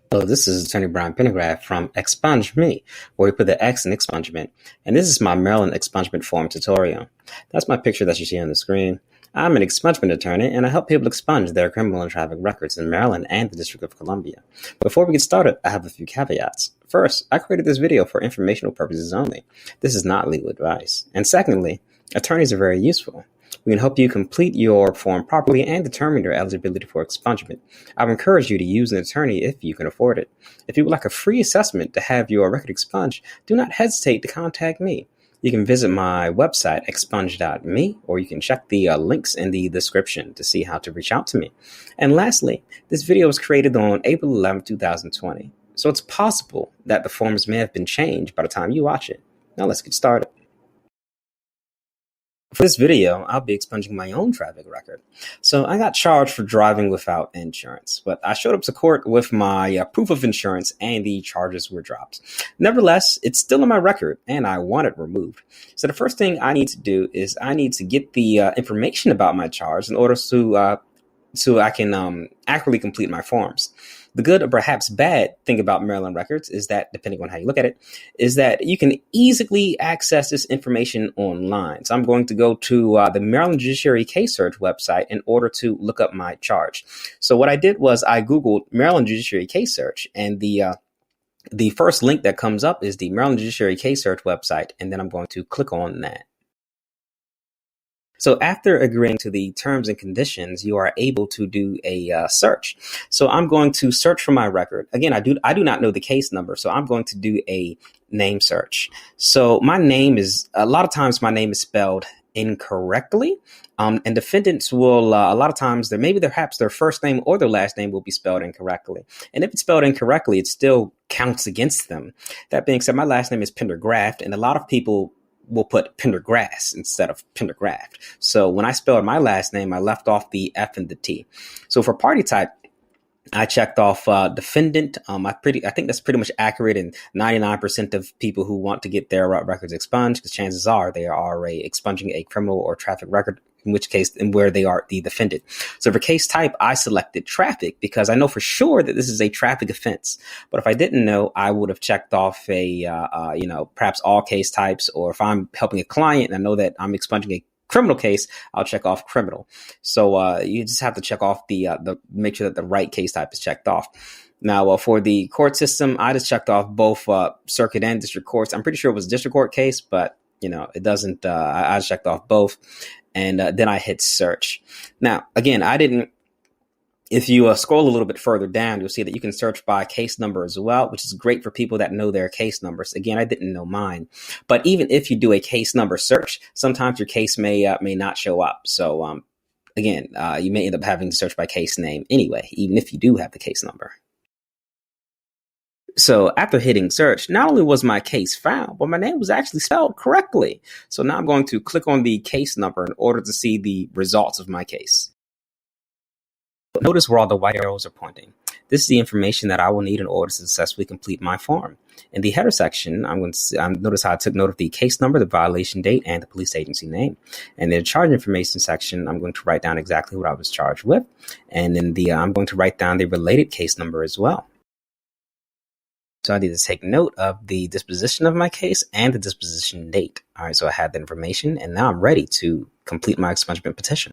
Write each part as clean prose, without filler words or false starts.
Hello, this is Attorney Brian Pendergraft from Expungement, where we put the X in expungement. And this is my Maryland expungement form tutorial. That's my picture that you see on the screen. I'm an expungement attorney, and I help people expunge their criminal and traffic records in Maryland and the District of Columbia. Before we get started, I have a few caveats. First, I created this video for informational purposes only. This is not legal advice. And secondly, attorneys are very useful. We can help you complete your form properly and determine your eligibility for expungement. I would encourage you to use an attorney if you can afford it. If you would like a free assessment to have your record expunged, do not hesitate to contact me. You can visit my website, expunging.me, or you can check the links in the description to see how to reach out to me. And lastly, this video was created on April 11, 2020. So it's possible that the forms may have been changed by the time you watch it. Now let's get started. For this video, I'll be expunging my own traffic record. So I got charged for driving without insurance, but I showed up to court with my proof of insurance and the charges were dropped. Nevertheless, it's still in my record and I want it removed. So the first thing I need to do is I need to get the information about my charge in order so I can accurately complete my forms. The good or perhaps bad thing about Maryland records is that, depending on how you look at it, is that you can easily access this information online. So I'm going to go to the Maryland Judiciary Case Search website in order to look up my charge. So what I did was I Googled Maryland Judiciary Case Search, and the first link that comes up is the Maryland Judiciary Case Search website, and then I'm going to click on that. So after agreeing to the terms and conditions, you are able to do a search. So I'm going to search for my record. Again, I do not know the case number, so I'm going to do a name search. So my name is, a lot of times my name is spelled incorrectly. And defendants will, a lot of times, perhaps their first name or their last name will be spelled incorrectly. And if it's spelled incorrectly, it still counts against them. That being said, my last name is Pendergraft, and a lot of people will put Pendergrass instead of Pendergraft. So when I spelled my last name, I left off the F and the T. So for party type, I checked off defendant. I think that's pretty much accurate in 99% of people who want to get their records expunged, because chances are they are expunging a criminal or traffic record, in which case, and where they are the defendant. So for case type, I selected traffic because I know for sure that this is a traffic offense. But if I didn't know, I would have checked off perhaps all case types, or if I'm helping a client and I know that I'm expunging a criminal case, I'll check off criminal. So you just have to check off make sure that the right case type is checked off. Now, for the court system, I just checked off both circuit and district courts. I'm pretty sure it was a district court case, but it doesn't. I checked off both, and then I hit search. Now, again, if you scroll a little bit further down, you'll see that you can search by case number as well, which is great for people that know their case numbers. Again, I didn't know mine, but even if you do a case number search, sometimes your case may not show up. So again, you may end up having to search by case name anyway, even if you do have the case number. So after hitting search, not only was my case found, but my name was actually spelled correctly. So now I'm going to click on the case number in order to see the results of my case. Notice where all the white arrows are pointing. This is the information that I will need in order to successfully complete my form. In the header section, notice how I took note of the case number, the violation date, and the police agency name. And in the charge information section, I'm going to write down exactly what I was charged with. And in I'm going to write down the related case number as well. So I need to take note of the disposition of my case and the disposition date. All right, so I have the information, and now I'm ready to complete my expungement petition.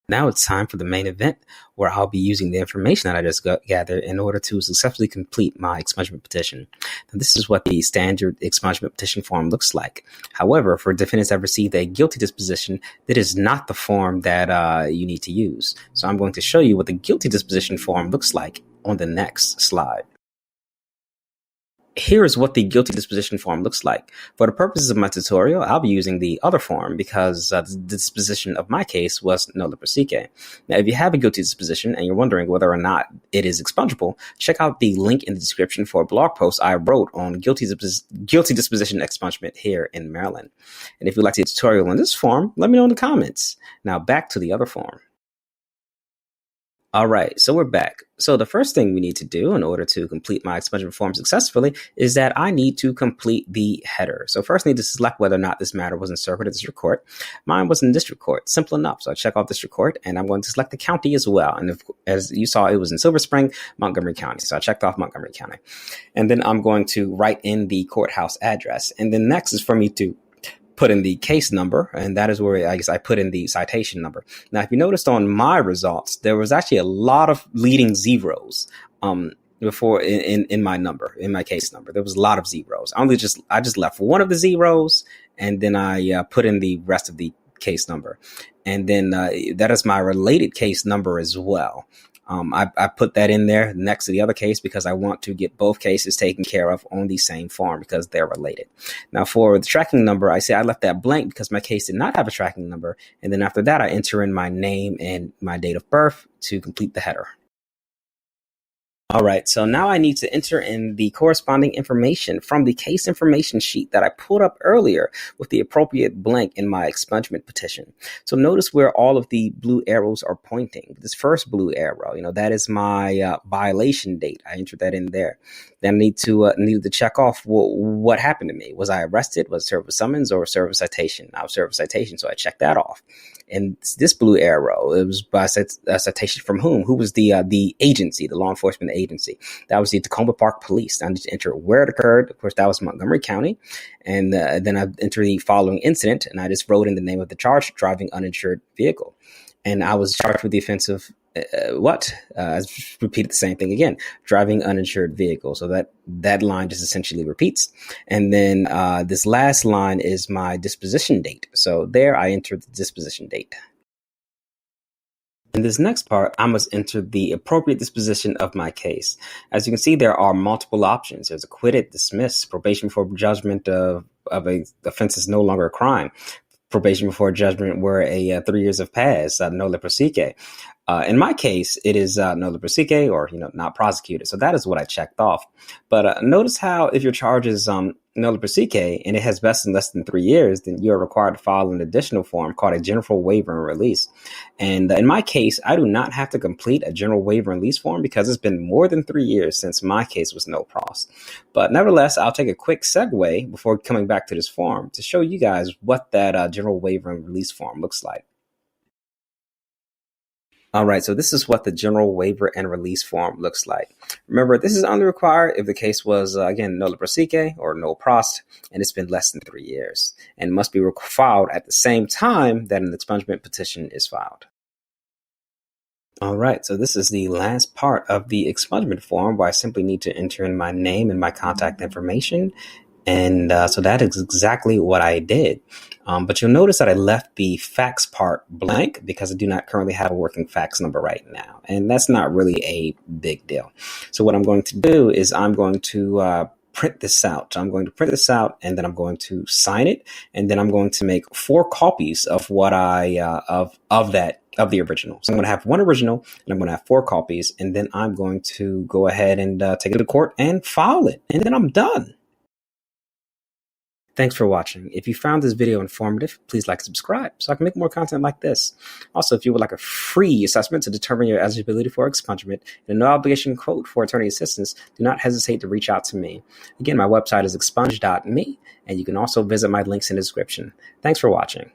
Now it's time for the main event, where I'll be using the information that I just gathered in order to successfully complete my expungement petition. Now, this is what the standard expungement petition form looks like. However, for defendants that have received a guilty disposition, that is not the form that you need to use. So I'm going to show you what the guilty disposition form looks like on the next slide. Here is what the guilty disposition form looks like. For the purposes of my tutorial, I'll be using the other form because the disposition of my case was nolle prosequi. Now, if you have a guilty disposition and you're wondering whether or not it is expungible, check out the link in the description for a blog post I wrote on guilty disposition expungement here in Maryland. And if you'd like to see a tutorial on this form, let me know in the comments. Now back to the other form. All right, so we're back. So the first thing we need to do in order to complete my expungement form successfully is that I need to complete the header. So first I need to select whether or not this matter was in circuit or district court. Mine was in district court. Simple enough. So I check off district court, and I'm going to select the county as well. And if, as you saw, it was in Silver Spring, Montgomery County. So I checked off Montgomery County. And then I'm going to write in the courthouse address. And then next is for me to put in the case number, and that is where I put in the citation number. Now, if you noticed on my results, there was actually a lot of leading zeros before in my number, in my case number. There was a lot of zeros. I just left one of the zeros, and then I put in the rest of the case number. And then that is my related case number as well. I put that in there next to the other case because I want to get both cases taken care of on the same form because they're related. Now, for the tracking number, I say I left that blank because my case did not have a tracking number. And then after that, I enter in my name and my date of birth to complete the header. All right, so now I need to enter in the corresponding information from the case information sheet that I pulled up earlier with the appropriate blank in my expungement petition. So notice where all of the blue arrows are pointing. This first blue arrow, that is my violation date. I entered that in there. Then I needed to check off what happened to me. Was I arrested? Was served a summons or served a citation? I was served a citation, so I checked that off. And this blue arrow, it was by a citation from whom? Who was the agency, the law enforcement agency? That was the Tacoma Park Police. I need to enter where it occurred. Of course, that was Montgomery County. And then I entered the following incident, and I just wrote in the name of the charge, driving uninsured vehicle. And I was charged with the offense of I repeated the same thing again, driving uninsured vehicle. So that line just essentially repeats. And then this last line is my disposition date. So there I entered the disposition date. In this next part, I must enter the appropriate disposition of my case. As you can see, there are multiple options. There's acquitted, dismissed, probation before judgment of a offense is no longer a crime, probation before judgment where 3 years have passed, nolle prosequi. In my case, it is nolle prosequi or not prosecuted. So that is what I checked off. But notice how if your charge is nolle prosequi and it has vested in less than 3 years, then you are required to file an additional form called a general waiver and release. And in my case, I do not have to complete a general waiver and release form because it's been more than 3 years since my case was no pros. But nevertheless, I'll take a quick segue before coming back to this form to show you guys what that general waiver and release form looks like. All right, so this is what the general waiver and release form looks like. Remember, this is only required if the case was, again, nolle prosequi or no prost, and it's been less than 3 years, and must be filed at the same time that an expungement petition is filed. All right, so this is the last part of the expungement form where I simply need to enter in my name and my contact information. And so that is exactly what I did. But you'll notice that I left the fax part blank because I do not currently have a working fax number right now. And that's not really a big deal. So what I'm going to do is I'm going to print this out. I'm going to print this out and then I'm going to sign it. And then I'm going to make 4 copies of what of the original. So I'm going to have one original and I'm going to have 4 copies. And then I'm going to go ahead and take it to court and file it. And then I'm done. Thanks for watching. If you found this video informative, please like and subscribe so I can make more content like this. Also, if you would like a free assessment to determine your eligibility for expungement and a no obligation quote for attorney assistance, do not hesitate to reach out to me. Again, my website is expunged.me, and you can also visit my links in the description. Thanks for watching.